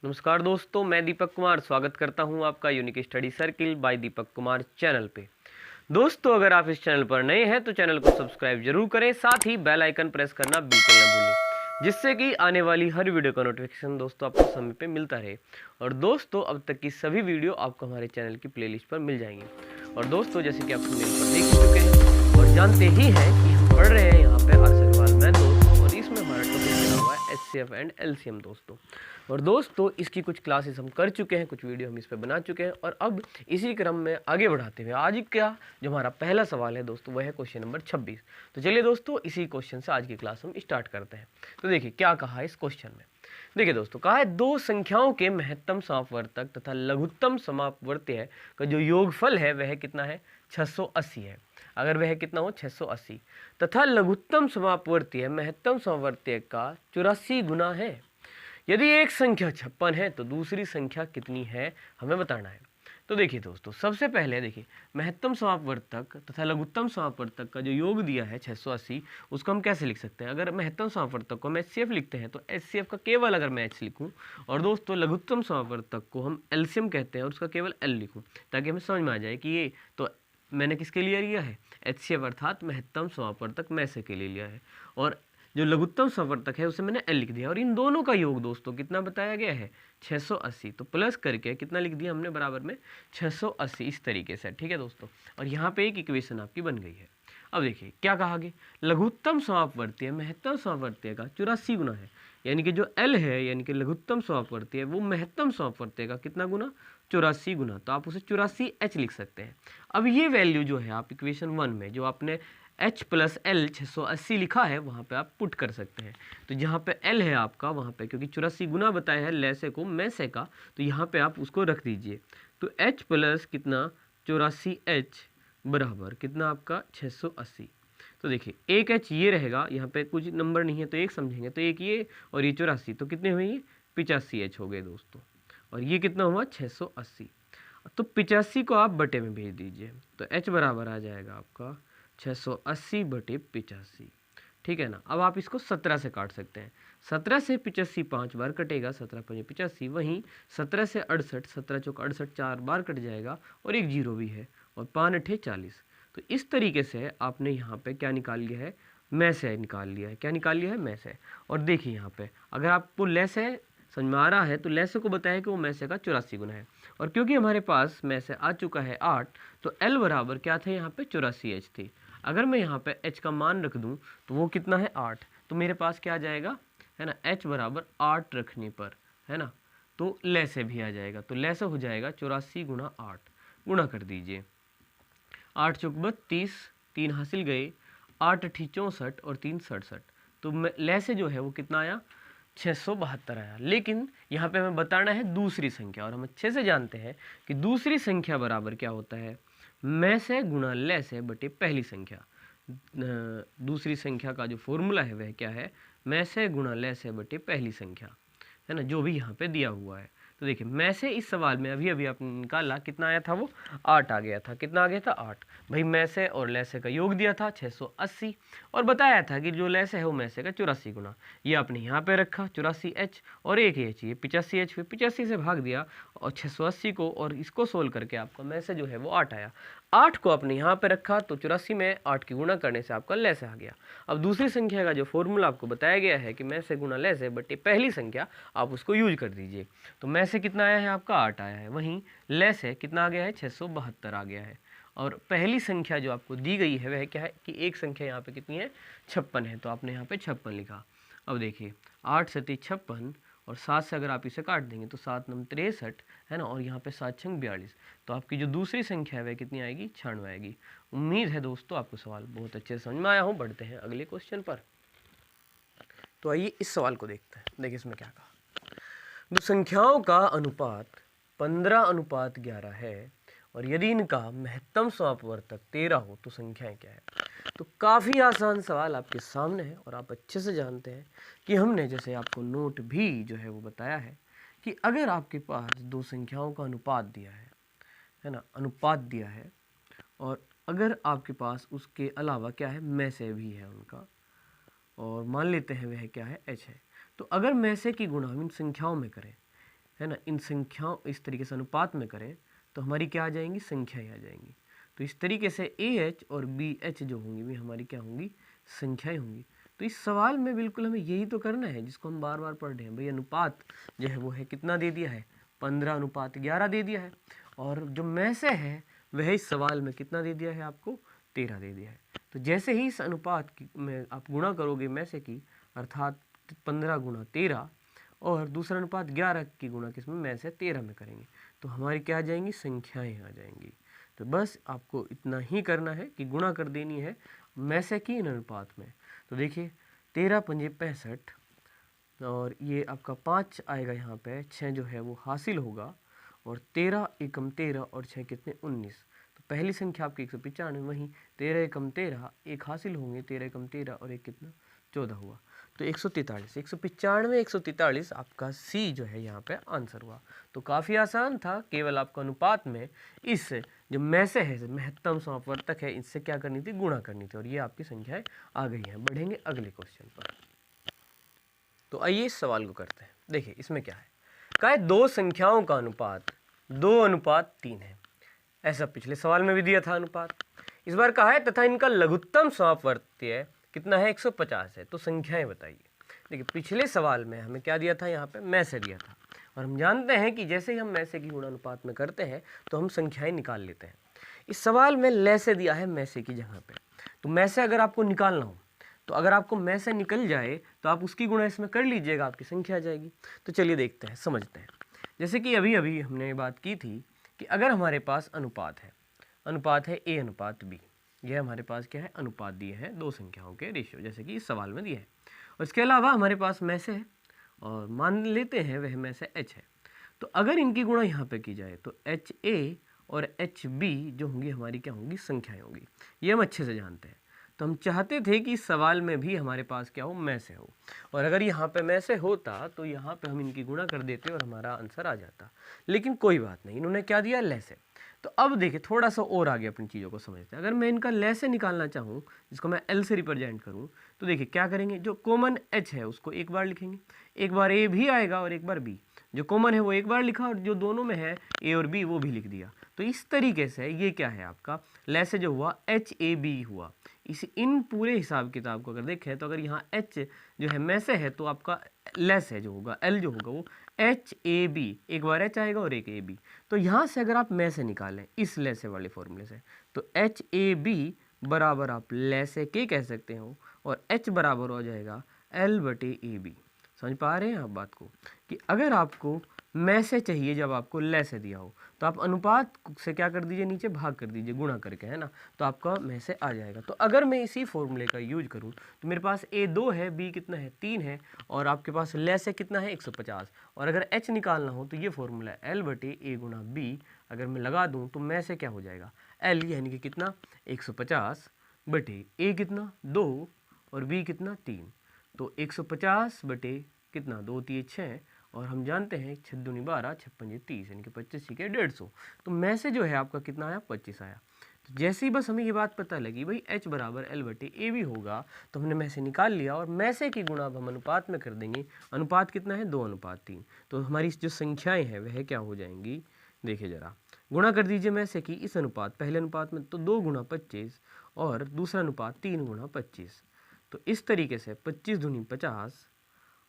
नमस्कार दोस्तों, मैं दीपक कुमार स्वागत करता हूं आपका unique study circle bye Deepak Kumar channel पे। दोस्तों, अगर आप इस चैनल पर नए हैं तो चैनल को सब्सक्राइब जरूर करें, साथ ही बेल आइकन प्रेस करना बिल्कुल न भूलें, जिससे कि आने वाली हर वीडियो का नोटिफिकेशन दोस्तों आपको समय पे मिलता रहे। और दोस्तों, अब तक की सभी वीडियो आपको हमारे चैनल की प्लेलिस्ट पर मिल जाएंगे। और दोस्तों, जैसे कि आप थंबनेल पर देख चुके हैं और जानते ही हैं कि हम पढ़ रहे हैं यहाँ पे आर्सरवाल मैथ दोस्तों, और इसमें हमारा टॉपिक बना हुआ है एचसीएफ एंड एलसीएम दोस्तों। और दोस्तों, इसकी कुछ क्लासेस हम कर चुके हैं, कुछ वीडियो हम इस पे बना चुके हैं, और अब इसी क्रम में आगे बढ़ाते हुए आज क्या जो हमारा पहला सवाल है दोस्तों, वह है क्वेश्चन नंबर 26। तो चलिए दोस्तों, इसी क्वेश्चन से आज की क्लास हम स्टार्ट करते हैं। तो देखिए क्या कहा है इस क्वेश्चन में। देखिए दोस्तों, कहा है दो संख्याओं के महत्तम समापवर्तक तथा लघुत्तम समापवर्तीय का जो योगफल है वह कितना है, 680 है। अगर वह कितना हो, 680, तथा लघुत्तम समापवर्तीय महत्तम समापवर्तीय का 84 गुना है। यदि एक संख्या 56 है तो दूसरी संख्या कितनी है, हमें बताना है। तो देखिए दोस्तों, सबसे पहले देखिए महत्तम समापवर्तक तथा लघुत्तम समापवर्तक का जो योग दिया है 680, उसको हम कैसे लिख सकते हैं। अगर महत्तम समापवर्तक को हम एचसीएफ लिखते हैं तो एचसीएफ का केवल अगर मैं एच लिखूं, और दोस्तों लघुत्तम समापवर्तक को हम एलसीएम कहते हैं और उसका केवल एल लिखूं, ताकि हमें समझ में आ जाए कि ये तो मैंने किसके लिए लिया है, एचसीएफ अर्थात महत्तम समापवर्तक में से के लिए लिया है, और जो लघुत्तम समापवर्तक है उसे मैंने एल लिख दिया। और इन दोनों का योग दोस्तों कितना बताया गया है, 680। तो प्लस करके कितना लिख दिया हमने, बराबर में 680, इस तरीके से। ठीक है दोस्तों, और यहाँ पे एक इक्वेशन आपकी बन गई है। अब देखिए क्या कहा गया, लघुत्तम समापवर्तीय महत्तम समापवर्तीय का 84 गुना है, यानी कि जो एल है यानी कि लघुत्तम समापवर्तीय वो महत्तम समापवर्तीय का कितना गुना, 84 गुना। तो आप उसे 84H लिख सकते हैं। अब ये वैल्यू जो है आप इक्वेशन 1 में जो आपने H प्लस एल 680 लिखा है वहाँ पे आप पुट कर सकते हैं। तो जहाँ पे L है आपका वहाँ पे, क्योंकि 84 गुना बताया है लैसे को मैं से का, तो यहाँ पे आप उसको रख दीजिए। तो H प्लस कितना 84H बराबर कितना आपका 680। तो देखिए एक H ये रहेगा, यहाँ पे कुछ नंबर नहीं है तो एक समझेंगे, तो एक ये और ये 84, तो कितने हुए ये 85H हो गए दोस्तों। और ये कितना हुआ 680। तो 85 को आप बटे में भेज दीजिए, तो H बराबर आ जाएगा आपका 680 बटे 85। ठीक है ना। अब आप इसको 17 से काट सकते हैं। 17 से 85 5 बार कटेगा, 17 5 85। वहीं 17 से 68, 17 चौक 68 4 बार कट जाएगा, और एक जीरो भी है, और 5 अठे 40। तो इस तरीके से आपने यहाँ पे क्या निकाल लिया है, में से निकाल लिया है। क्या निकाल लिया है, में से। और देखिए यहाँ पे अगर आपको लेस है समझ में आ रहा है तो लेस को बताया कि वो में से का 84 गुना है, और क्योंकि हमारे पास में से आ चुका है 8, तो L बराबर क्या थे यहाँ पे 84H थी। अगर मैं यहाँ पे H का मान रख दूँ तो वो कितना है 8, तो मेरे पास क्या आ जाएगा, है ना, H बराबर 8 रखने पर, है ना, तो लैसे भी आ जाएगा। तो लैसे हो जाएगा 84 गुना 8, गुणा कर दीजिए। 8 चौक 32, 3 हासिल गए, 8 अठी 64 और 3 67। तो लैसे जो है वो कितना आया, 672 आया। लेकिन यहाँ पे हमें बताना है दूसरी संख्या, और हम अच्छे से जानते हैं कि दूसरी संख्या बराबर क्या होता है, में से गुणा ले से बटे पहली संख्या। दूसरी संख्या का जो फॉर्मूला है वह क्या है, में से गुणा ले से बटे पहली संख्या, है ना, जो भी यहाँ पे दिया हुआ है। तो देखिए मैं से इस सवाल में अभी अभी आपने निकाला कितना आया था, वो 8 आ गया था। कितना आ गया था, 8। भाई में से और लैसे का योग दिया था 680, और बताया था कि जो लैसे है वो में से का 84 गुना। ये आपने यहाँ पे रखा 84H, और एक H ये 85H, फिर 85 से भाग दिया और 680 को, और इसको सोल्व करके आपका में से जो है वो 8 आया। 8 को आपने यहाँ पे रखा तो 84 में 8 की गुणा करने से आपका लैसे आ गया। अब दूसरी संख्या का जो फॉर्मूला आपको बताया गया है कि में से गुणा लैसे बटे पहली संख्या, आप उसको यूज कर दीजिए। तो में से कितना आया है आपका 8 आया है, वहीं लैसे कितना आ गया है 672 आ गया है। और पहली संख्या जो आपको दी गई है वह क्या है कि एक संख्या यहाँ पे कितनी है, 56 है, तो आपने यहाँ पे 56 लिखा। अब देखिए 8 सती 56, और 7 से अगर आप इसे काट देंगे तो 7 नम 63, है ना, और यहाँ पे 7 छंग 42। तो आपकी जो दूसरी संख्या है वह कितनी आएगी, 96 आएगी। उम्मीद है दोस्तों आपको सवाल बहुत अच्छे से समझ में आया हो। बढ़ते हैं अगले क्वेश्चन पर। तो आइए इस सवाल को देखते हैं। देखिए इसमें क्या कहा, दो संख्याओं का अनुपात 15:11 है, और यदि इनका महत्तम समापवर्तक 13 हो तो संख्याएं क्या है। तो काफ़ी आसान सवाल आपके सामने है, और आप अच्छे से जानते हैं कि हमने जैसे आपको नोट भी जो है वो बताया है कि अगर आपके पास दो संख्याओं का अनुपात दिया है ना, अनुपात दिया है, और अगर आपके पास उसके अलावा क्या है, में से भी है उनका, और मान लेते हैं वह क्या है, H है। तो अगर में से की गुणा हम इन संख्याओं में करें, है ना, इन संख्याओं इस तरीके से अनुपात में करें तो हमारी क्या आ जाएंगी, संख्याएं आ जाएंगी। तो इस तरीके से AH और BH जो होंगी वे हमारी क्या होंगी, संख्याएं होंगी। तो इस सवाल में बिल्कुल हमें यही तो करना है जिसको हम बार बार पढ़ रहे हैं। भाई अनुपात जो है वो है कितना दे दिया है, 15:11 दे दिया है, और जो में से है वह इस सवाल में कितना दे दिया है आपको, 13 दे दिया है। तो जैसे ही इस अनुपात की में आप गुणा करोगे में से की, अर्थात 15 गुणा 13, और दूसरा अनुपात 11 की गुणा किसमें, में से 13 में करेंगे, तो हमारी क्या आ जाएंगी, संख्याएं आ जाएंगी। तो बस आपको इतना ही करना है कि गुणा कर देनी है में से की इन अनुपात में। तो देखिए 13 पंजे 65, और ये आपका 5 आएगा यहाँ पे, 6 जो है वो हासिल होगा, और 13 एकम 13 और 6 कितने, 19। तो पहली संख्या आपकी 195, वहीं 13 एकम 13 एक हासिल होंगे, 13 एकम 13 और एक कितना, 14 हुआ। तो 143, 195, 143 आपका सी जो है यहाँ पे आंसर हुआ। तो काफ़ी आसान था, केवल आपको अनुपात में इस जो में से है, महत्तम समापवर्तक है, इससे क्या करनी थी, गुणा करनी थी, और ये आपकी संख्याएं आ गई हैं। बढ़ेंगे अगले क्वेश्चन पर। तो आइए इस सवाल को करते हैं। देखिए इसमें क्या है, कहा है दो संख्याओं का अनुपात 2:3 है। ऐसा पिछले सवाल में भी दिया था अनुपात। इस बार कहा है तथा इनका लघुत्तम समापवर्त्य कितना है, 150 है। तो संख्याएं बताइए। देखिए पिछले सवाल में हमें क्या दिया था, यहाँ पे में से दिया था, और हम जानते हैं कि जैसे ही हम में से की गुणा अनुपात में करते हैं तो हम संख्याएं निकाल लेते हैं। इस सवाल में ले से दिया है में से की जगह पे, तो में से अगर आपको निकालना हो तो अगर आपको में से निकल जाए तो आप उसकी गुणा इसमें कर लीजिएगा, आपकी संख्या आ जाएगी। तो चलिए देखते हैं, समझते हैं। जैसे कि अभी अभी हमने बात की थी कि अगर हमारे पास अनुपात है A:B, यह हमारे पास क्या है, अनुपात दिए हैं दो संख्याओं के रेशियो, जैसे कि इस सवाल में दिया है। और इसके अलावा हमारे पास में से है, और मान लेते हैं वह में से H है। तो अगर इनकी गुणा यहाँ पे की जाए तो HA और HB जो होंगी हमारी क्या होंगी, संख्याएं होंगी। ये हम अच्छे से जानते हैं। तो हम चाहते थे कि इस सवाल में भी हमारे पास क्या हो, में से हो, और अगर यहाँ पे में से होता तो यहाँ पे हम इनकी गुणा कर देते और हमारा आंसर आ जाता। लेकिन कोई बात नहीं, इन्होंने क्या दिया, ले से। तो अब देखिए थोड़ा सा और आगे अपनी चीज़ों को समझते हैं। अगर मैं इनका ले से निकालना चाहूँ, जिसको मैं L से रिप्रेजेंट करूँ, तो देखिए क्या करेंगे, जो कॉमन H है उसको एक बार लिखेंगे, एक बार A भी आएगा और एक बार B। जो कॉमन है वो एक बार लिखा, और जो दोनों में है A और B वो भी लिख दिया। तो इस तरीके से ये क्या है आपका, ले से जो हुआ HAB हुआ। इन पूरे हिसाब किताब को अगर देखें तो अगर यहाँ H जो है में से है तो आपका लेस है जो होगा, L जो होगा वो HAB, एक बार H आएगा और एक AB। तो यहाँ से अगर आप में से निकालें इस लेसे वाले फॉर्मूले से, तो HAB बराबर आप लेसे के कह सकते हो, और H बराबर हो जाएगा L/AB। समझ पा रहे हैं आप बात को, कि अगर आपको में से चाहिए जब आपको ले से दिया हो तो आप अनुपात से क्या कर दीजिए, नीचे भाग कर दीजिए गुणा करके, है ना, तो आपका में से आ जाएगा। तो अगर मैं इसी फॉर्मूले का यूज करूं तो मेरे पास A 2 है, B कितना है, 3 है, और आपके पास ले से कितना है, 150। और अगर H निकालना हो तो ये फॉर्मूला है L/A गुणा B। अगर मैं लगा दूँ तो में से क्या हो जाएगा, L यानी कि कितना, 150 A कितना 2 और B कितना 3। तो 150 कितना, 2 3 6, और हम जानते हैं 6 दूनी 12, 6 पंजे 30, यानी कि 25 के 150। तो में से जो है आपका कितना आया, 25 आया। तो जैसे ही बस हमें ये बात पता लगी भाई H बराबर L/A भी होगा, तो हमने में से निकाल लिया, और में से की गुणा अब हम अनुपात में कर देंगे। अनुपात कितना है, 2:3। तो हमारी जो संख्याएं हैं वह क्या हो जाएंगी, देखिए जरा, गुणा कर दीजिए में से की इस अनुपात, पहले अनुपात में तो 2 गुणा 25, और दूसरा अनुपात 3 गुणा 25। तो इस तरीके से 25 दूनी 50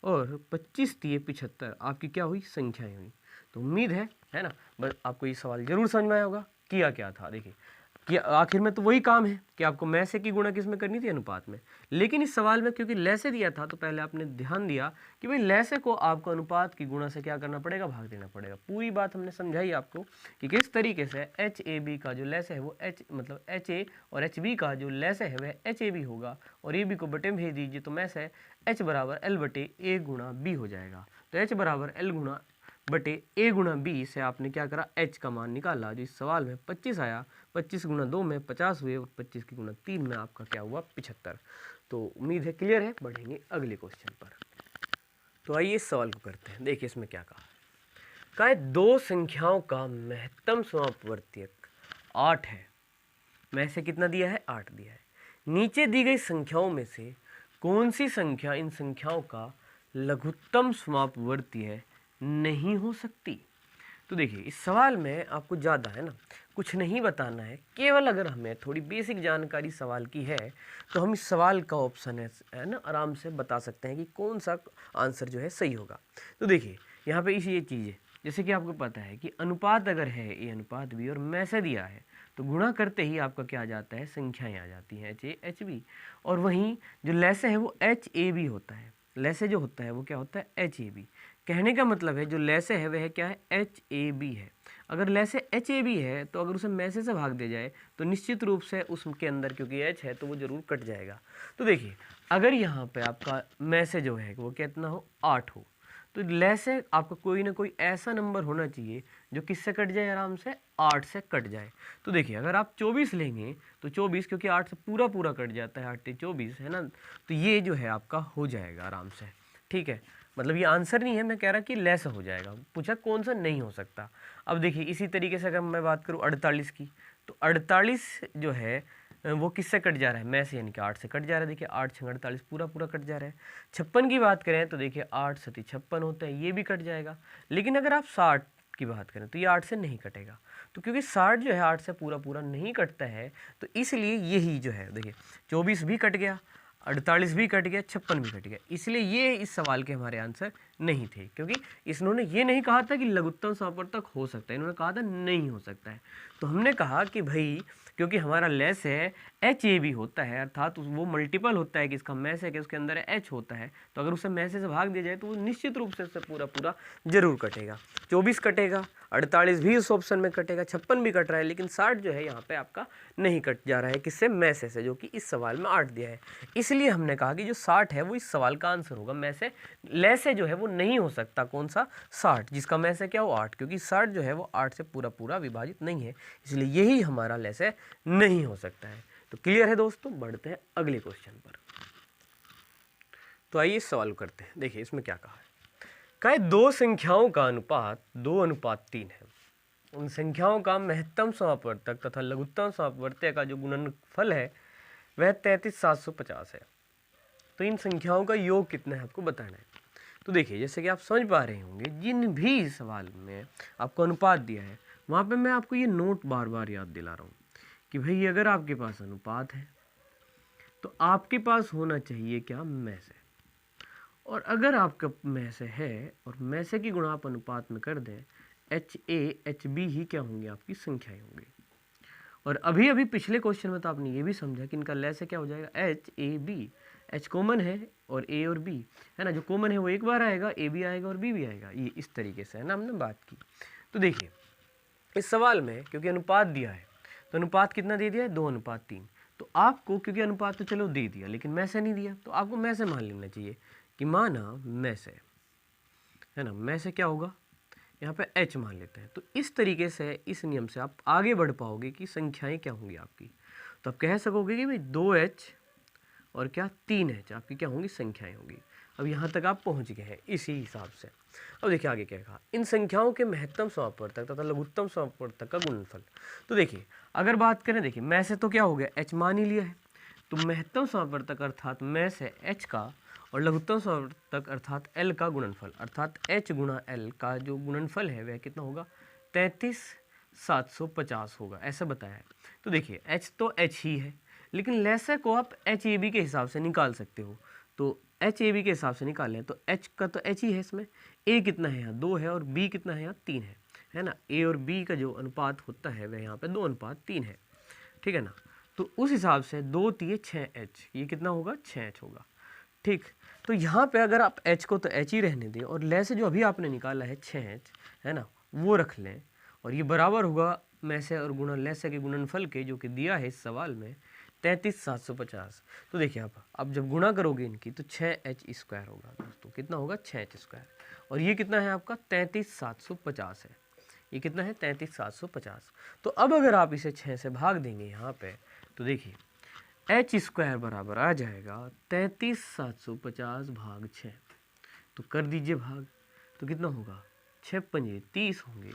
और 25 तिये 75 आपकी क्या हुई, संख्याएं हुई। तो उम्मीद है ना, बस आपको ये सवाल जरूर समझ में आया होगा। किया क्या था, देखिए कि आखिर में तो वही काम है कि आपको में से की गुणा किस में करनी थी, अनुपात में। लेकिन इस सवाल में क्योंकि ले से दिया था तो पहले आपने ध्यान दिया कि भाई ले से को आपको अनुपात की गुणा से क्या करना पड़ेगा, भाग देना पड़ेगा। पूरी बात हमने समझाई आपको कि किस तरीके से HAB का जो ले से है वो मतलब HA और HB का जो ले से है वह HAB होगा, और AB को बटे में भेज दीजिए तो में से H बराबर L/A गुणा B हो जाएगा। तो H बराबर L गुणा बटे A गुणा B से आपने क्या करा, H का मान निकाला, जो इस सवाल में 25 आया। 25 गुणा 2 में 50 हुए, और 25 की गुणा 3 में आपका क्या हुआ, 75। तो उम्मीद है क्लियर है। बढ़ेंगे अगले क्वेश्चन पर। तो आइए इस सवाल को करते हैं। देखिए इसमें क्या कहा है, दो संख्याओं का महत्तम समापवर्तक 8 है। में से कितना दिया है, 8 दिया है। नीचे दी गई संख्याओं में से कौन सी संख्या इन संख्याओं का लघुत्तम समापवर्ती है, नहीं हो सकती। तो देखिए इस सवाल में आपको ज़्यादा है ना कुछ नहीं बताना है, केवल अगर हमें थोड़ी बेसिक जानकारी सवाल की है तो हम इस सवाल का ऑप्शन है ना आराम से बता सकते हैं कि कौन सा आंसर जो है सही होगा। तो देखिए यहाँ पे इसी ये चीज़ है, जैसे कि आपको पता है कि अनुपात अगर है ए अनुपात बी और में से दिया है तो गुणा करते ही आपका क्या आ जाता है, संख्याएं आ जाती हैं एच ए एच बी। और वहीं जो लैसे है वो एच ए बी होता है, लैसे जो होता है वो क्या होता है एच ए बी। कहने का मतलब है जो लैसे है वह क्या है एच ए बी है। अगर लैसे एच ए बी है तो अगर उसे मैसे से भाग दिया जाए तो निश्चित रूप से उसके अंदर क्योंकि एच है तो वो जरूर कट जाएगा। तो देखिए अगर यहाँ पे आपका मैसे जो है वो कितना हो 8 हो तो लैसे आपका कोई ना कोई ऐसा नंबर होना चाहिए जो किससे कट जाए, आराम से 8 से कट जाए। तो देखिए अगर आप 24 लेंगे तो 24 क्योंकि 8 से पूरा पूरा कट जाता है, 8 24 है ना, तो ये जो है आपका हो जाएगा आराम से। ठीक है, मतलब ये आंसर नहीं है, मैं कह रहा कि लेस हो जाएगा, पूछा कौन सा नहीं हो सकता। अब देखिए इसी तरीके से अगर मैं बात करूँ 48 की तो 48 जो है वो किससे कट जा रहा है, में से, यानी कि 8 से कट जा रहा है। देखिए 8 6 48 पूरा पूरा कट जा रहा है। 56 की बात करें तो देखिए 8 सती 56 होता है, ये भी कट जाएगा। लेकिन अगर आप 60 की बात करें तो ये 8 से नहीं कटेगा। तो क्योंकि 60 जो है 8 से पूरा पूरा नहीं कटता है तो इसलिए यही जो है देखिए 24 भी कट गया, 48 भी कट गया, 56 भी कट गया, इसलिए ये इस सवाल के हमारे आंसर नहीं थे। क्योंकि इन्होंने ये नहीं कहा था कि लघुत्तम समापवर्तक हो सकता है, इन्होंने कहा था नहीं हो सकता है। तो हमने कहा कि भाई क्योंकि हमारा लेस है एच ए भी होता है, अर्थात वो मल्टीपल होता है कि इसका मैस है कि उसके अंदर एच होता है, तो अगर उसे मैसे से भाग दिया जाए तो वो निश्चित रूप से उससे पूरा पूरा जरूर कटेगा। 24 कटेगा, 48 भी उस ऑप्शन में कटेगा, 56 भी कट रहा है, लेकिन 60 जो है यहाँ पे आपका नहीं कट जा रहा है, किससे, मैसे से, जो कि इस सवाल में 8 दिया है। इसलिए हमने कहा कि जो 60 है वो इस सवाल का आंसर होगा, मैसे लेसे जो है वो नहीं हो सकता, कौन सा, 60, जिसका मैसे क्या हो 8, क्योंकि 60 जो है वो 8 से पूरा पूरा विभाजित नहीं है, इसलिए यही हमारा लेसे नहीं हो सकता है। तो क्लियर है दोस्तों, बढ़ते हैं अगले क्वेश्चन पर। तो आइए इस सवाल को करते हैं। देखिए इसमें क्या कहा है, कहा है दो संख्याओं का अनुपात 2:3 है, उन संख्याओं का महत्तम समापवर्तक तथा लघुत्तम समापवर्तक का जो गुणनफल है वह 33,750 है। तो इन संख्याओं का योग कितना है आपको बताना है। तो देखिए जैसे कि आप समझ पा रहे होंगे, जिन भी सवाल में आपको अनुपात दिया है वहाँ पे मैं आपको ये नोट बार बार याद दिला रहा हूँ कि भाई अगर आपके पास अनुपात है तो आपके पास होना चाहिए क्या, में से। और अगर आपका में से है और में से की गुणा आप अनुपात में कर दें, एच ए एच बी ही क्या होंगे, आपकी संख्याएं होंगी। और अभी अभी पिछले क्वेश्चन में तो आपने ये भी समझा कि इनका लेस क्या हो जाएगा, H A B, H common है और ए और बी है ना, जो कॉमन है वो एक बार आएगा, ए भी आएगा और बी भी आएगा, ये इस तरीके से है ना हमने बात की। तो देखिए इस सवाल में क्योंकि अनुपात दिया है तो अनुपात कितना दे दिया है, 2:3। तो आपको क्योंकि अनुपात तो चलो दे दिया लेकिन में से नहीं दिया, तो आपको में से मान लेना चाहिए कि माना में से, है ना, में से क्या होगा, यहाँ पे h मान लेते हैं। तो इस तरीके से, इस नियम से आप आगे बढ़ पाओगे कि संख्याएं क्या होंगी आपकी। तो आप कह सकोगे कि भाई 2h और क्या 3h आपकी क्या होंगी, संख्याएं होंगी। अब यहाँ तक आप पहुँच गए हैं इसी हिसाब से। अब देखिए आगे क्या कहा, इन संख्याओं के महत्तम समापवर्तक तथा लघुत्तम समापवर्तक का गुणनफल। तो देखिए अगर बात करें, देखिए में से तो क्या हो गया, h मान ही लिया है, तो महत्तम समापवर्तक अर्थात में से h का और लघुत्तम समापवर्तक अर्थात l का गुणनफल, अर्थात h गुणा l का जो गुणनफल है वह कितना होगा, 33,750 होगा, ऐसा बताया है। तो देखिए h तो h ही है, लेकिन लेसे को आप एच ए बी के हिसाब से निकाल सकते हो। तो एच ए बी के हिसाब से निकालें तो h का तो h ही है, इसमें a कितना है यहाँ 2 है और b कितना है यहाँ 3 है ना, a और b का जो अनुपात होता है वह यहाँ पे 2:3 है, ठीक है ना। तो उस हिसाब से 2 3 6h, ये कितना होगा, 6h होगा, ठीक। तो यहाँ पे अगर आप h को तो h ही रहने दें और ले से जो अभी आपने निकाला है 6h है ना वो रख लें, और ये बराबर होगा में से और गुणा ले से के गुणनफल के, जो कि दिया है इस सवाल में 33,750। तो देखिए आप जब गुणा करोगे इनकी तो 6h² होगा दोस्तों, कितना होगा 6h², और ये कितना है आपका 33,750 है, ये कितना है 33,750। तो अब अगर आप इसे 6 से भाग देंगे यहाँ पे तो देखिए h² बराबर आ जाएगा 33,750 भाग 6। तो कर दीजिए भाग, तो कितना होगा, 6 पंजे 30 होंगे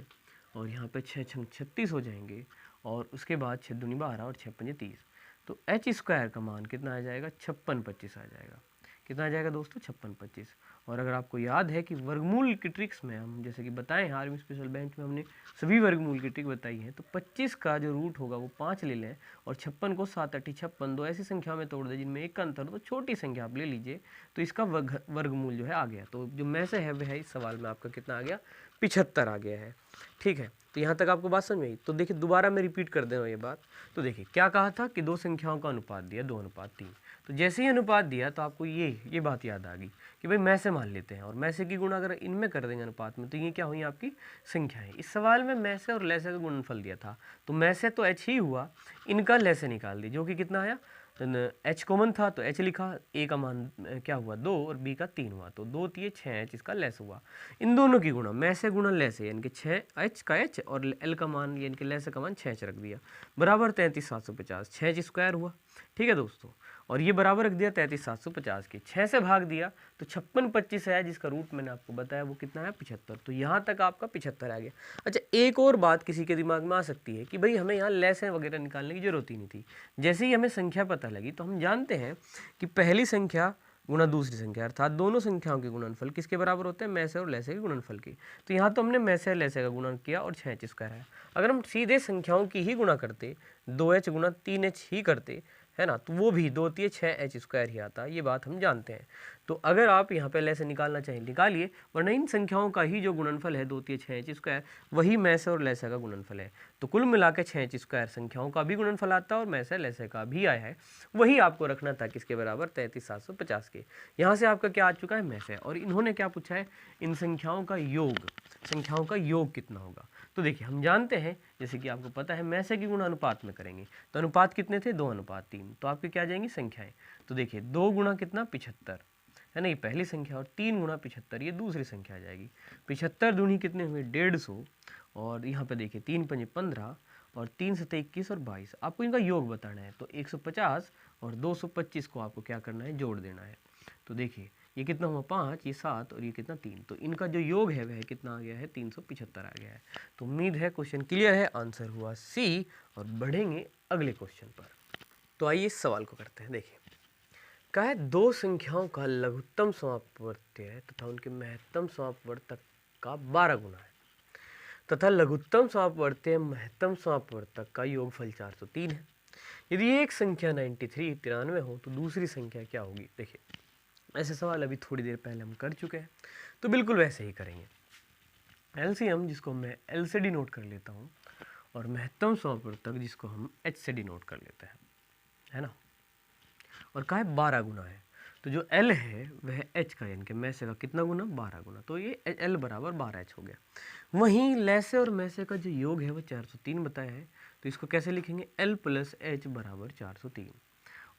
और यहाँ पे 6 छंग 36 हो जाएंगे, और उसके बाद 6 दूनी 12 और 6 पंजे 30। तो h² का मान कितना आ जाएगा, 5625 आ जाएगा। कितना आ जाएगा दोस्तों 56 25। और अगर आपको याद है कि वर्गमूल की ट्रिक्स में हम जैसे कि बताए हैं आर्मी स्पेशल बेंच में हमने सभी वर्गमूल की ट्रिक बताई है, तो 25 का जो रूट होगा वो 5 ले लें और 56 को 7 8 56 दो ऐसी संख्या में तोड़ दें जिनमें एक का अंतर हो, तो छोटी संख्या आप ले लीजिए, तो इसका वर्गमूल जो है आ गया। तो जो में से है वह इस सवाल में आपका कितना आ गया 75 आ गया है। ठीक है, तो यहाँ तक आपको बात समझ में आई। तो देखिए दोबारा मैं रिपीट कर दे रहा हूँ ये बात। तो देखिए क्या कहा था कि दो संख्याओं का अनुपात दिया 2:3। तो जैसे ही अनुपात दिया तो आपको ये बात याद आ गई कि भाई मैं से मान लेते हैं और मैं से की गुणा अगर इनमें कर देंगे अनुपात में, तो ये क्या हुई आपकी संख्या है। इस सवाल में मैं से और ले से का गुणनफल दिया था, तो मैं से तो एच ही हुआ, इनका ले से निकाल दी, जो कि कितना आया एच कॉमन था तो एच लिखा, ए का मान क्या हुआ 2 और बी का 3 हुआ, तो 2 3 6 एच इसका लेस हुआ। इन दोनों की गुणा मैं से गुणा ले से, यानी कि 6 एच का एच और एल का मान यानी कि ले से का मान 6 एच रख दिया, बराबर 33,750, 6 एच स्क्वायर हुआ। ठीक है दोस्तों, और ये बराबर रख दिया 33,750 के, 6 से भाग दिया तो 56 25 है, जिसका रूट मैंने आपको बताया वो कितना है 75। तो यहाँ तक आपका 75 आ गया। अच्छा, एक और बात किसी के दिमाग में आ सकती है कि भाई हमें यहाँ लेस है वगैरह निकालने की जरूरत ही नहीं थी। जैसे ही हमें संख्या पता लगी तो हम जानते हैं कि पहली संख्या गुणा दूसरी संख्या, अर्थात दोनों संख्याओं के गुणनफल किसके बराबर होते हैं, में से और ले से के गुणनफल के। तो यहाँ तो हमने में से ले से का गुणन किया और 6 एच स्क्वायर है। अगर हम सीधे संख्याओं की ही गुणा करते, 2h गुणा 3h ही करते, है ना, तो वो भी 2 3 6 एच स्क्वायर ही आता, ये बात हम जानते हैं। तो अगर आप यहाँ पे ले से निकालना चाहें निकालिए, वरना इन संख्याओं का ही जो गुणनफल है 2 3 6 एच स्क्वायर, वही में से और ले से का गुणनफल है। तो कुल मिला के 6 एच स्क्वायर संख्याओं का भी गुणनफल आता है और में से ले से का भी आया है, वही आपको रखना था किसके बराबर 33,750 के। यहाँ से आपका क्या आ चुका है में से, और इन्होंने क्या पूछा है इन संख्याओं का योग कितना होगा। तो देखिए हम जानते हैं जैसे कि आपको पता है में से की गुणा अनुपात में करेंगे, तो अनुपात कितने थे 2:3, तो आपके क्या आ जाएंगी संख्याएं। तो देखिए 2 गुणा कितना 75 है ना, ये पहली संख्या, और 3 गुणा 75 ये दूसरी संख्या आ जाएगी। 75 दूनी कितने हुए 150, और यहाँ पे देखिए 3 5 15 और 3 7 21 और 22, आपको इनका योग बताना है। तो 150 और 225 को आपको क्या करना है जोड़ देना है। तो देखिए ये कितना हुआ 5, ये 7 और ये कितना 3, तो इनका जो योग है वह कितना आ गया है 375 आ गया है। तो उम्मीद है क्वेश्चन क्लियर है, आंसर हुआ सी। और बढ़ेंगे अगले क्वेश्चन पर। तो आइए इस सवाल को करते हैं। देखिए क्या है, दो संख्याओं का लघुत्तम समापवर्त्य है तथा उनके महत्तम समापवर्तक का 12 गुना है, तथा लघुत्तम समापवर्त्य महत्तम समापवर्तक का योगफल 403 है। यदि एक संख्या 93 93 हो तो दूसरी संख्या क्या होगी। देखिए ऐसे सवाल अभी थोड़ी देर पहले हम कर चुके हैं, तो बिल्कुल वैसे ही करेंगे। एलसीएम जिसको मैं एल से डिनोट कर लेता हूँ, और महत्तम समापवर्तक जिसको हम एच से डिनोट कर लेते हैं, है ना। और कहा है 12 गुना है, तो जो एल है वह एच का यानी कि में से का कितना गुना 12 गुना, तो ये एल बराबर 12h हो गया। वहीं लेसे और में से का जो योग है वह 403 बताया है, तो इसको कैसे लिखेंगे एल प्लस एच बराबर 403।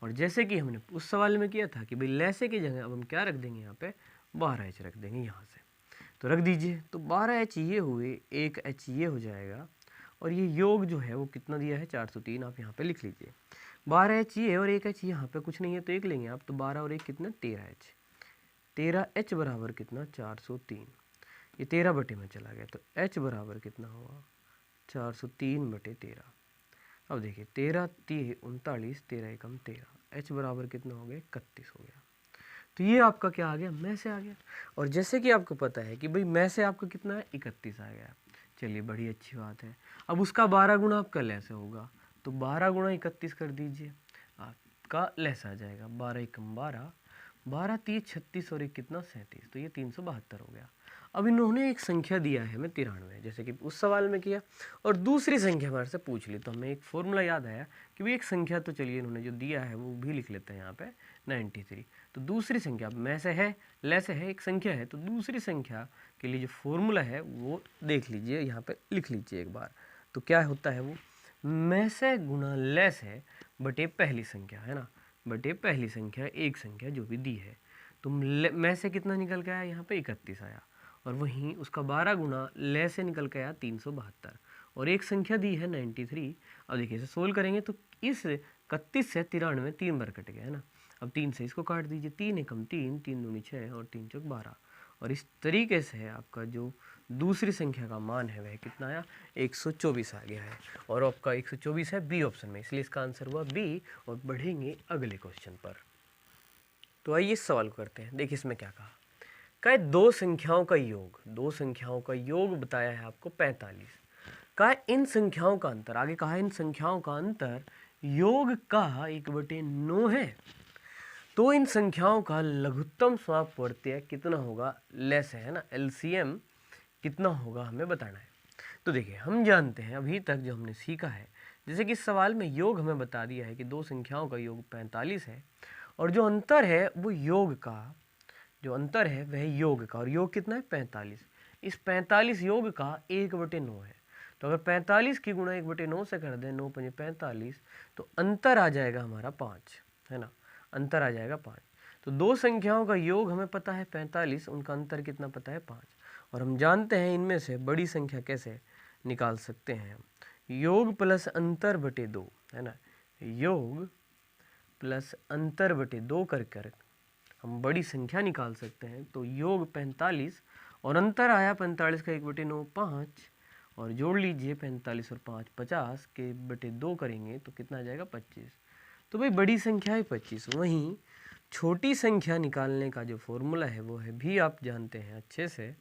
और जैसे कि हमने उस सवाल में किया था कि भाई लेसे की जगह अब हम क्या रख देंगे, यहाँ पे 12h रख देंगे यहाँ से, तो रख दीजिए। तो 12h ये हुए, 1h ये हो जाएगा, और ये योग जो है वो कितना दिया है 403, आप यहाँ पे लिख लीजिए। 12h ये और 1h यहाँ पे कुछ नहीं है तो 1 लेंगे आप, तो 12 और 1 कितना 13h, 13h बराबर कितना 403, ये 13 बटे में चला गया, तो h बराबर कितना हुआ 403 बटे 13। अब देखिए 13 3 39, 13 एकम 13, h बराबर कितना हो गया 31 हो गया। तो ये आपका क्या आ गया में से आ गया। और जैसे कि आपको पता है कि भाई में से आपका कितना है 31 आ गया, चलिए बड़ी अच्छी बात है। अब उसका 12 गुना आपका लेस होगा, तो 12 गुणा 31 कर दीजिए, आपका लेस आ जाएगा 12 एकम 12, 12 3 36 और एक कितना 37, तो ये 372 हो गया। अब इन्होंने एक संख्या दिया है हमें 93, जैसे कि उस सवाल में किया, और दूसरी संख्या हमारे से पूछ ली, तो हमें एक फॉर्मूला याद आया कि भाई एक संख्या तो चलिए इन्होंने जो दिया है वो भी लिख लेते हैं यहाँ पे 93। तो दूसरी संख्या में से है ले से है एक संख्या है, तो दूसरी संख्या के लिए जो फॉर्मूला है वो देख लीजिए, यहाँ पे लिख लीजिए एक बार। तो क्या होता है वो में से गुणा ले से बटे पहली संख्या, है ना, बटे पहली संख्या एक संख्या जो भी दी है। तो में से कितना निकल के आया यहाँ पे 31 आया, और वहीं उसका 12 गुना ले से निकल के आया 372, और एक संख्या दी है 93। अब देखिए इसे सोल्व करेंगे तो इस 31 से 93 3 बार कट गया, है ना। अब 3 से इसको काट दीजिए, 3 एकम 3, 3 दूनी 6 और 3 चौक 12, और इस तरीके से आपका जो दूसरी संख्या का मान है वह कितना आया 124 आ गया है, और आपका 124 है बी ऑप्शन में, इसलिए इसका आंसर हुआ बी। और बढ़ेंगे अगले क्वेश्चन पर। तो आइए इस सवाल को करते हैं। देखिए इसमें क्या कहा, कहा दो संख्याओं का योग, दो संख्याओं का योग बताया है आपको 45। कहा इन संख्याओं का अंतर, आगे कहा इन संख्याओं का अंतर योग का 1/9 है। तो इन संख्याओं का लघुत्तम समापवर्तीय कितना होगा, लेस है ना, एलसीएम कितना होगा हमें बताना है। तो देखिए हम जानते हैं अभी तक जो हमने सीखा है, जैसे कि इस सवाल में योग हमें बता दिया है कि दो संख्याओं का योग 45 है और जो अंतर है वो योग का, जो अंतर है वह योग का, और योग कितना है 45। इस 45 योग का 1/9 है। तो अगर 45 की गुणा 1/9 से कर दें, 9 पंजे 45, तो अंतर आ जाएगा हमारा 5, है ना, अंतर आ जाएगा 5। तो दो संख्याओं का योग हमें पता है 45, उनका अंतर कितना पता है 5। और हम जानते हैं इनमें से बड़ी संख्या कैसे निकाल सकते हैं, योग प्लस अंतर बटे 2, है ना, योग प्लस अंतर बटे 2 कर हम बड़ी संख्या निकाल सकते हैं। तो योग 45 और अंतर आया 45 का 1/9 5, और जोड़ लीजिए 45 और 5 50 के बटे 2 करेंगे तो कितना आ जाएगा 25। तो भाई बड़ी संख्या है 25। वहीं छोटी संख्या निकालने का जो फॉर्मूला है वो है भी आप जानते हैं अच्छे से,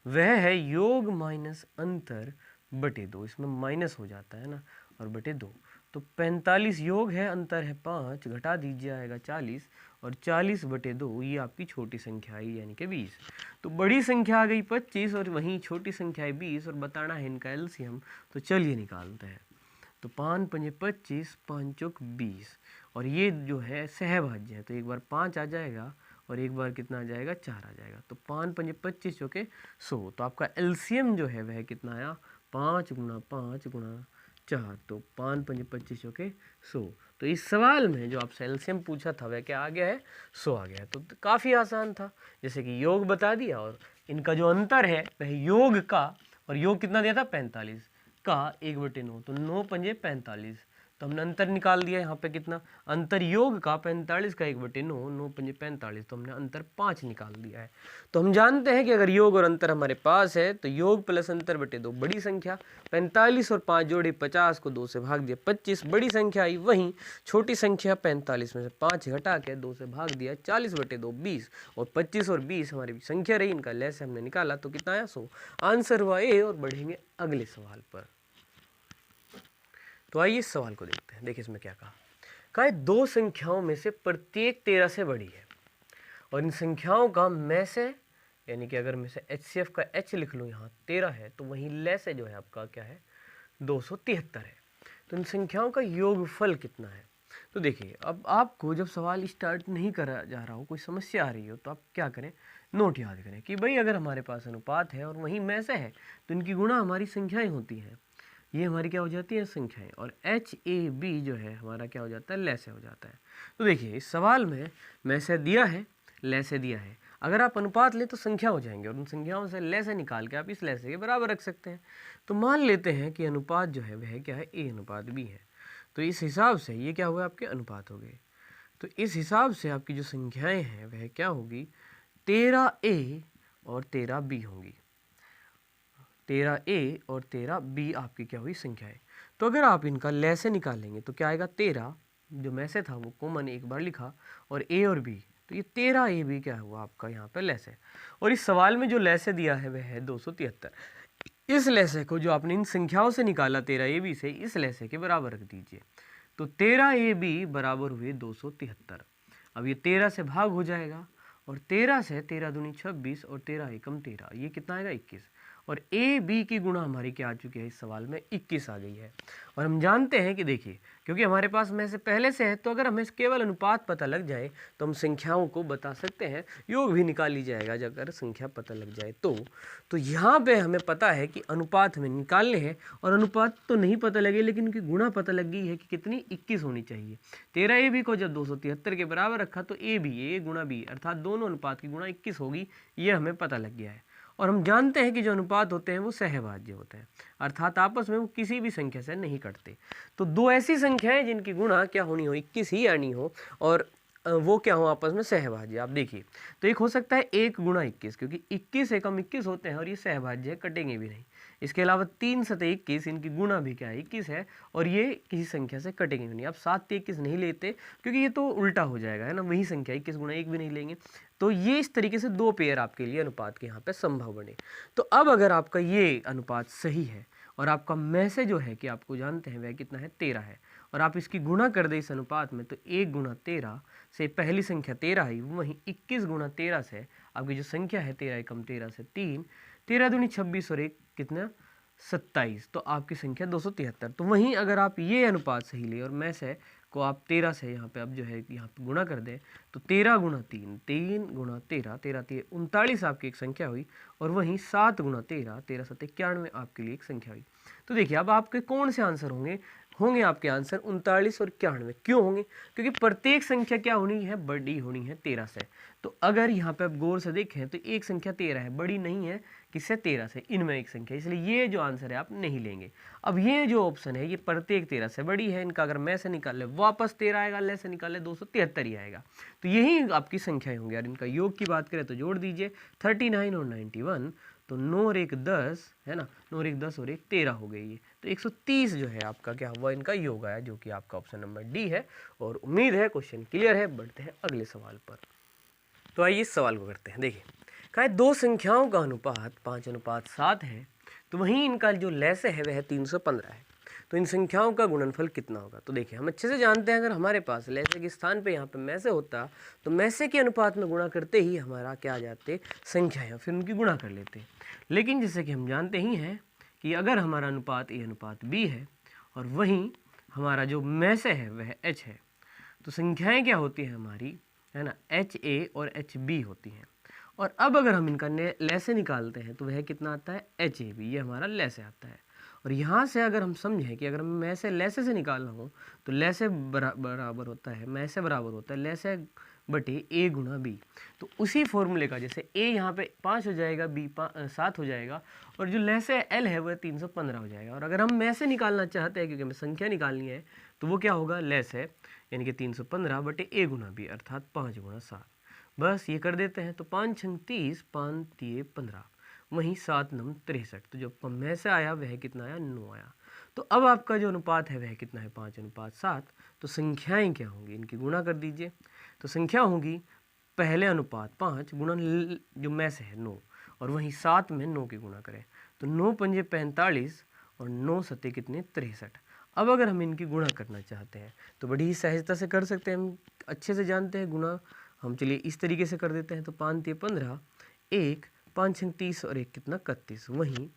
वह है योग माइनस अंतर बटे 2। इसमें माइनस हो जाता है ना, और बटे 2। तो 45 योग है, अंतर है 5, घटा दीजिए आएगा 40, और 40 बटे 2 ये आपकी छोटी संख्या आई यानी कि 20। तो बड़ी संख्या आ गई 25 और वहीं छोटी संख्या है 20, और बताना है इनका एलसीएम। तो चलिए निकालते हैं। तो 5 पंजे 25, 5 चौक 20, और ये जो है सहभाज्य है, तो एक बार 5 आ जाएगा और एक बार कितना आ जाएगा 4 आ जाएगा। तो 5 पंजे 25 चौके 100। तो आपका एलसीएम जो है वह कितना आया, 5 गुणा 5 गुणा 4, तो 5 पंजे 25 चौके 100। तो इस सवाल में जो आपसे एलसीएम पूछा था वह क्या आ गया है, 100 आ गया है। तो काफ़ी आसान था, जैसे कि योग बता दिया और इनका जो अंतर है वह योग का, और योग कितना दिया था 45 का 1/9, तो 9 पंजे 45। तो हमने अंतर निकाल दिया यहाँ पे कितना, अंतर योग का 45 का 1/9, 9 पंजे 45, तो हमने अंतर 5 निकाल दिया है। तो हम जानते हैं कि अगर योग और अंतर हमारे पास है तो योग प्लस अंतर बटे 2 बड़ी संख्या, 45 और 5 जोड़े 50 को 2 से भाग दिया 25 बड़ी संख्या आई। वहीं छोटी संख्या 45 में से 5 घटा के 2 से भाग दिया 40 बटे 2 20, और 25 और 20 हमारी संख्या रही, इनका लेस हमने निकाला तो कितना आया 100। आंसर हुआ ए। और बढ़ेंगे अगले सवाल पर। तो आइए इस सवाल को देखते हैं। देखिए इसमें क्या कहा दो संख्याओं में से प्रत्येक 13 से बड़ी है, और इन संख्याओं का में से, यानी कि अगर मैं से HCF का H लिख लूँ यहाँ 13 है, तो वहीं लेस है जो है आपका क्या है 273 है। तो इन संख्याओं का योगफल कितना है। तो देखिए अब आपको जब सवाल स्टार्ट नहीं करा जा रहा हो, कोई समस्या आ रही हो, तो आप क्या करें, नोट याद करें कि भाई अगर हमारे पास अनुपात है और वहीं में से है तो इनकी गुणा हमारी संख्याएं होती हैं, ये हमारी क्या हो जाती है संख्याएं, और HAB जो है हमारा क्या हो जाता है, लेस हो जाता है। तो देखिए इस सवाल में से दिया है, लेसे दिया है, अगर आप अनुपात ले तो संख्या हो जाएंगे, और उन संख्याओं से लेसे निकाल के आप इस लेसे के बराबर रख सकते हैं। तो मान लेते हैं कि अनुपात जो है वह क्या है, A अनुपात B है। तो इस हिसाब से ये क्या हुआ, आपके अनुपात हो गए। तो इस हिसाब से आपकी जो संख्याएं हैं वह क्या होगी, 13A और 13B होंगी। 13A और 13B आपकी क्या हुई संख्याएं। तो अगर आप इनका लेसे निकालेंगे तो क्या आएगा, 13 जो में से था वो कॉमन एक बार लिखा, और A और B, तो ये 13AB क्या हुआ आपका यहाँ पे लेसे। और इस सवाल में जो लेसे दिया है वह है 273। इस लेसे को जो आपने इन संख्याओं से निकाला 13AB से, इस लेसे के बराबर रख दीजिए। तो 13AB बराबर हुए 273। अब ये 13 से भाग हो जाएगा, और 13 से 13 दूनी 26 और 13 एकम 13, ये कितना आएगा 21। और AB की गुणा हमारी क्या आ चुकी है, इस सवाल में 21 आ गई है। और हम जानते हैं कि देखिए क्योंकि हमारे पास में से पहले से है, तो अगर हमें केवल अनुपात पता लग जाए तो हम संख्याओं को बता सकते हैं, योग भी निकाल ली जाएगा जब अगर संख्या पता लग जाए तो यहाँ पे हमें पता है कि अनुपात हमें निकालने हैं, और अनुपात तो नहीं पता लगे लेकिन उनकी गुणा पता लग गई है कि कितनी 21 होनी चाहिए। 13AB को जब 273 के बराबर रखा तो A गुणा B अर्थात दोनों अनुपात की गुणा 21 होगी, ये हमें पता लग गया है। और हम जानते हैं कि जो अनुपात होते हैं वो सहभाज्य होते हैं, अर्थात आपस में वो किसी भी संख्या से नहीं कटते। तो दो ऐसी संख्याएं जिनकी गुणा क्या होनी हो, 21 ही आनी हो, और वो क्या हो आपस में सहभाज्य। आप देखिए तो एक हो सकता है 1 गुणा 21, क्योंकि 21 एकम 21 होते हैं और ये सहभाज्य है, कटेंगे भी नहीं। इसके अलावा 3 सतह 21, इनकी गुणा भी क्या है 21 है, और ये किसी संख्या से कटेंगे भी नहीं। आप 7 21 नहीं लेते क्योंकि ये तो उल्टा हो जाएगा, है ना, वही संख्या 21 गुणा 1 भी नहीं लेंगे। तो ये इस तरीके से 2 पेयर आपके लिए अनुपात के यहाँ पे संभव बने। तो अब अगर आपका ये अनुपात सही है और आपका में से जो है कि आपको जानते हैं वह कितना है 13 है, और आप इसकी गुणा कर दे इस अनुपात में, तो 1 गुणा 13 से पहली संख्या 13 है, वहीं 21 गुणा 13 से आपकी जो संख्या है 13 एकम 13 से 3, 13 दूनी 26 और 1 कितना 27, तो आपकी संख्या 273। तो वहीं अगर आप ये अनुपात सही ले और में से को आप 13 से यहाँ पे अब जो है यहाँ पे गुणा कर दें, तो 13 गुणा 3, 3 गुणा 13, 13 3 39 आपकी एक संख्या हुई, और वहीं 7 गुणा 13, 13 7 91 आपके लिए एक संख्या हुई। तो देखिए अब आपके कौन से आंसर होंगे, होंगे आपके आंसर 39 और 91। क्यों होंगे? क्योंकि प्रत्येक संख्या क्या होनी है, बड़ी होनी है 13 से। तो अगर यहाँ पे आप गौर से देखें तो एक संख्या 13 है, बड़ी नहीं है किससे, 13 से, इनमें एक संख्या, इसलिए ये जो आंसर है आप नहीं लेंगे। अब ये जो ऑप्शन है ये प्रत्येक 13 से बड़ी है, इनका अगर में से निकाल ले वापस 13 आएगा, ले से निकाल ले 273 ही आएगा। तो यही आपकी संख्याएं होंगी। और इनका योग की बात करें तो जोड़ दीजिए 39 और 91, तो 9 और 1 10 है ना, 9 और 1 10 और 1 13 हो गई ये। तो 130 जो है आपका क्या हुआ, इनका योग आया, जो कि आपका ऑप्शन नंबर डी है। और उम्मीद है क्वेश्चन क्लियर है। बढ़ते हैं अगले सवाल पर। तो आइए इस सवाल को करते हैं। देखिए कहा है 2 संख्याओं का अनुपात 5:7 है, तो वहीं इनका जो लैसे है वह 315 है, तो इन संख्याओं का गुणनफल कितना होगा। तो देखिए हम अच्छे से जानते हैं, अगर हमारे पास लैसे के स्थान पे यहाँ पे में से होता तो में से के अनुपात में गुणा करते ही हमारा क्या आ जाते संख्याएं, फिर उनकी गुणा कर लेते। लेकिन जैसे कि हम जानते ही हैं कि अगर हमारा अनुपात ए अनुपात बी है और वहीं हमारा जो में से है वह एच है, तो संख्याएं क्या होती हैं हमारी, है ना, एच ए और एच बी होती हैं। और अब अगर हम इनका लैसे निकालते हैं तो वह कितना आता है, एच ए बी, ये हमारा लैसे आता है। और यहाँ से अगर हम समझें कि अगर मैं से लैसे से निकालना हो तो लैसे बराबर होता है, में से बराबर होता है लैसे बटे ए गुणा बी। तो उसी फॉर्मूले का जैसे ए यहाँ पे 5 हो जाएगा, बी 7 हो जाएगा, और जो लैसे एल है वह 315 हो जाएगा। और अगर हम में से निकालना चाहते हैं क्योंकि हमें संख्या निकालनी है, तो वो क्या होगा, लैसे यानी कि 315 बटे ए गुणा बी, अर्थात 5 गुणा 7। बस ये कर देते हैं, तो 5 छंग 30, 5 3 15, वहीं 7 9 63, तो जो में से आया वह कितना आया, 9 आया। तो अब आपका जो अनुपात है वह कितना है, 5:7। तो संख्याएं क्या होंगी, इनकी गुणा कर दीजिए। तो संख्या होगी पहले अनुपात 5 गुणा जो में से है 9, और वहीं 7 में 9 की गुणा करें, तो 9 पंजे 45 और 9 सत्ते कितने 63। अब अगर हम इनकी गुणा करना चाहते हैं तो बड़ी ही सहजता से कर सकते हैं, हम अच्छे से जानते हैं गुणा। हम चलिए इस तरीके से कर देते हैं, तो 5 3 15, 1 5 6 30 और 1 कितना 31, वहीं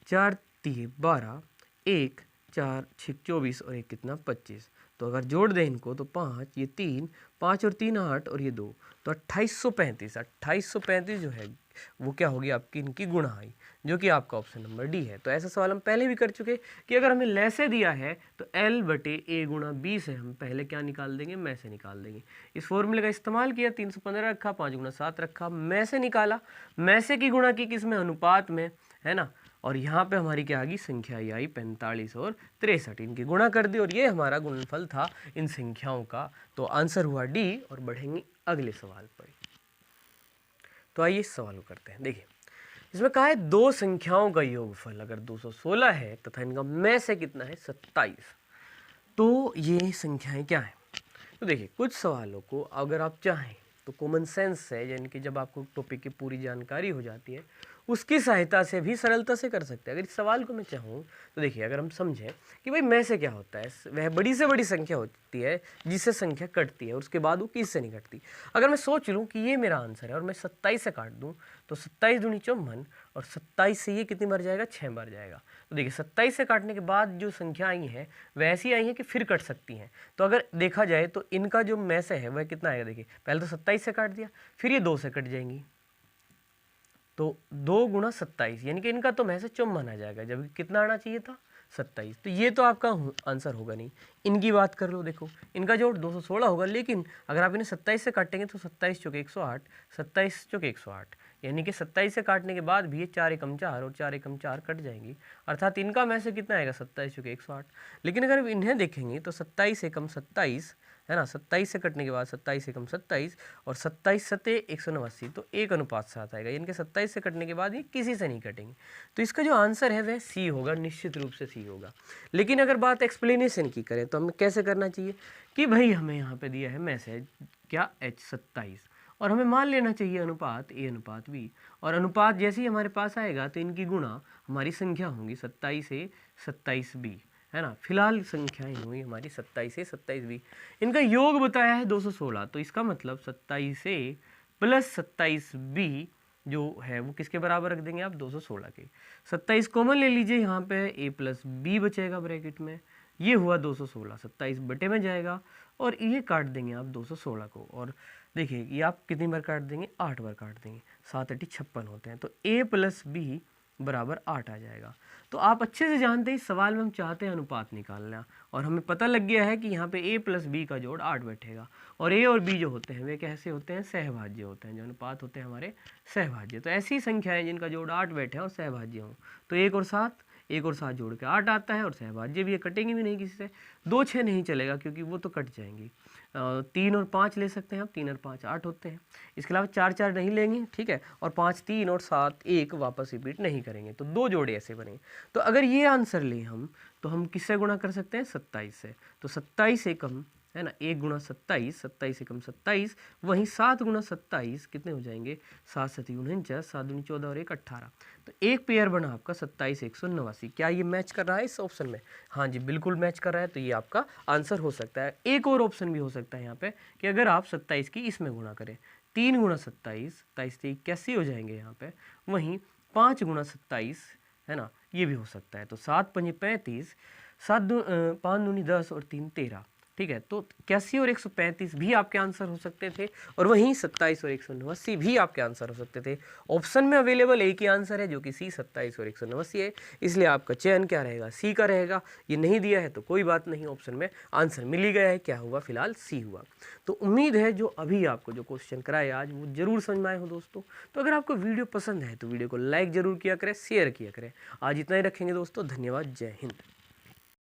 4 3 12, 1 4 6 24 और 1 कितना 25। तो अगर जोड़ दें इनको तो 5 ये 3, 5 और 3 8 और ये 2, तो 2835। 2835 जो है वो क्या होगी आपकी, इनकी गुणा आई, जो कि आपका ऑप्शन नंबर डी है। तो ऐसा सवाल हम पहले भी कर चुके कि अगर हमें लैसे दिया है तो एल बटे ए गुणा बी से हम पहले क्या निकाल देंगे, में से निकाल देंगे। इस फॉर्मूले का इस्तेमाल किया, 315 रखा, 5 गुणा 7 रखा, में से निकाला, में से की गुणा की किसमें, अनुपात में, है ना। और यहाँ पे हमारी क्या आ गई, संख्या ये आई 45 और 63, इनकी गुणा कर दी, और ये हमारा गुणनफल था इन संख्याओं का। तो आंसर हुआ डी। और बढ़ेंगे अगले सवाल पर। तो आइए इस सवाल को करते हैं। देखिए इसमें कहा है 2 संख्याओं का योगफल अगर 216 है तथा इनका में से कितना है 27, तो ये संख्याएं क्या है। तो देखिए कुछ सवालों को अगर आप चाहें तो कॉमन सेंस से, यानी कि जब आपको टॉपिक की पूरी जानकारी हो जाती है उसकी सहायता से भी सरलता से कर सकते हैं। अगर इस सवाल को मैं चाहूँ तो देखिए अगर हम समझें कि भाई में से क्या होता है, वह बड़ी से बड़ी संख्या होती है जिससे संख्या कटती है और उसके बाद वो किससे नहीं कटती। अगर मैं सोच लूँ कि ये मेरा आंसर है और मैं 27 से काट दूँ तो 27 दूनी 54, और 27 से ये कितनी बार जाएगा, 6 बार जाएगा। तो देखिए 27 से काटने के बाद जो संख्या आई हैं वैसी आई हैं कि फिर कट सकती हैं। तो अगर देखा जाए तो इनका जो में से है वह कितना आएगा, देखिए पहले तो 27 से काट दिया, फिर ये 2 से कट जाएंगी, तो 2 गुणा 27, यानी कि इनका तो में से 54 आ जाएगा, जबकि कितना आना चाहिए था 27। तो ये तो आपका आंसर होगा नहीं। इनकी बात कर लो, देखो इनका जोड़ 216 होगा, लेकिन अगर आप इन्हें 27 से काटेंगे तो 27 चौके 108, 27 चौके 108, यानी कि 27 से काटने के बाद भी ये 4 एकम 4 और 4 एकम 4 कट जाएंगी, अर्थात इनका में से कितना आएगा 27 चौके 108। लेकिन अगर इन्हें देखेंगे तो 27 एकम 27 है ना। 27 से कटने के बाद 27 एकम 27 और 27 सते 189, तो 1:7 आएगा। इनके 27 से कटने के बाद ये किसी से नहीं कटेंगे, तो इसका जो आंसर है वह सी होगा, निश्चित रूप से सी होगा। लेकिन अगर बात एक्सप्लेनेशन की करें तो हमें कैसे करना चाहिए कि भाई हमें यहाँ पे दिया है मैसेज क्या H27 और हमें मान लेना चाहिए अनुपात A अनुपात B, और अनुपात जैसे ही हमारे पास आएगा तो इनकी गुणा हमारी संख्या होंगी 27 A 27B, है ना। फिलहाल संख्याएं हुई हमारी 27 A 27B, इनका योग बताया है 216, तो इसका मतलब 27 A प्लस 27B जो है वो किसके बराबर रख देंगे आप, 216 के। 27 कॉमन ले लीजिए, यहाँ पे A प्लस B बचेगा ब्रैकेट में, ये हुआ 216, 27 बटे में जाएगा और ये काट देंगे आप 216 को, और देखिए ये आप कितनी बार काट देंगे, 8 बार काट देंगे, 7 8 56 होते हैं, तो A प्लस B बराबर 8 आ जाएगा। तो आप अच्छे से जानते हैं इस सवाल में हम चाहते हैं अनुपात निकालना, और हमें पता लग गया है कि यहाँ पे A प्लस B का जोड़ 8 बैठेगा, और A और B जो होते हैं वे कैसे होते हैं, सहभाज्य होते हैं, जो अनुपात होते हैं हमारे सहभाज्य। तो ऐसी संख्याएं जिनका जोड़ 8 बैठे और सहभाज्य हों, तो 1 और 7 जोड़ के 8 आता है, और सहभाज्य भी है, कटेंगे भी नहीं किसी से। 2 6 नहीं चलेगा क्योंकि वो तो कट जाएंगी। 3 और 5 ले सकते हैं आप, 3 और 5 8 होते हैं। इसके अलावा 4 4 नहीं लेंगे, ठीक है, और 5 3 और 7 1 वापस रिपीट नहीं करेंगे, तो 2 जोड़े ऐसे बने। तो अगर ये आंसर लें हम, तो हम किससे गुणा कर सकते हैं, 27 से। तो 27 एकम, है ना, 1 गुणा 27, 27 एकम 27, वहीं 7 गुणा 27 कितने हो जाएंगे, 7 7 49, 7 दूनी 14 और 1 18। तो एक पेयर बना आपका 27 189। क्या ये मैच कर रहा है इस ऑप्शन में, हाँ जी बिल्कुल मैच कर रहा है, तो ये आपका आंसर हो सकता है। एक और ऑप्शन भी हो सकता है यहाँ पे कि अगर आप 27 की इसमें गुणा करें, 3 गुणा 27, 27 81 हो जाएंगे यहाँ पे, वहीं 5 गुणा 27, है ना, ये भी हो सकता है। तो 7 5 35, 5 दूनी 10 और 3 13, ठीक है। तो 81 और 135 भी आपके आंसर हो सकते थे, और वहीं 27 और 189 भी आपके आंसर हो सकते थे। ऑप्शन में अवेलेबल एक ही आंसर है जो कि सी 27 और 189 है, इसलिए आपका चयन क्या रहेगा, सी का रहेगा। ये नहीं दिया है तो कोई बात नहीं, ऑप्शन में आंसर मिल ही गया है, क्या हुआ, फिलहाल सी हुआ। तो उम्मीद है जो अभी आपको जो क्वेश्चन कराए आज वो जरूर समझ में आए हो दोस्तों। तो अगर आपको वीडियो पसंद है तो वीडियो को लाइक जरूर किया करें, शेयर किया करें। आज इतना ही रखेंगे दोस्तों, धन्यवाद, जय हिंद।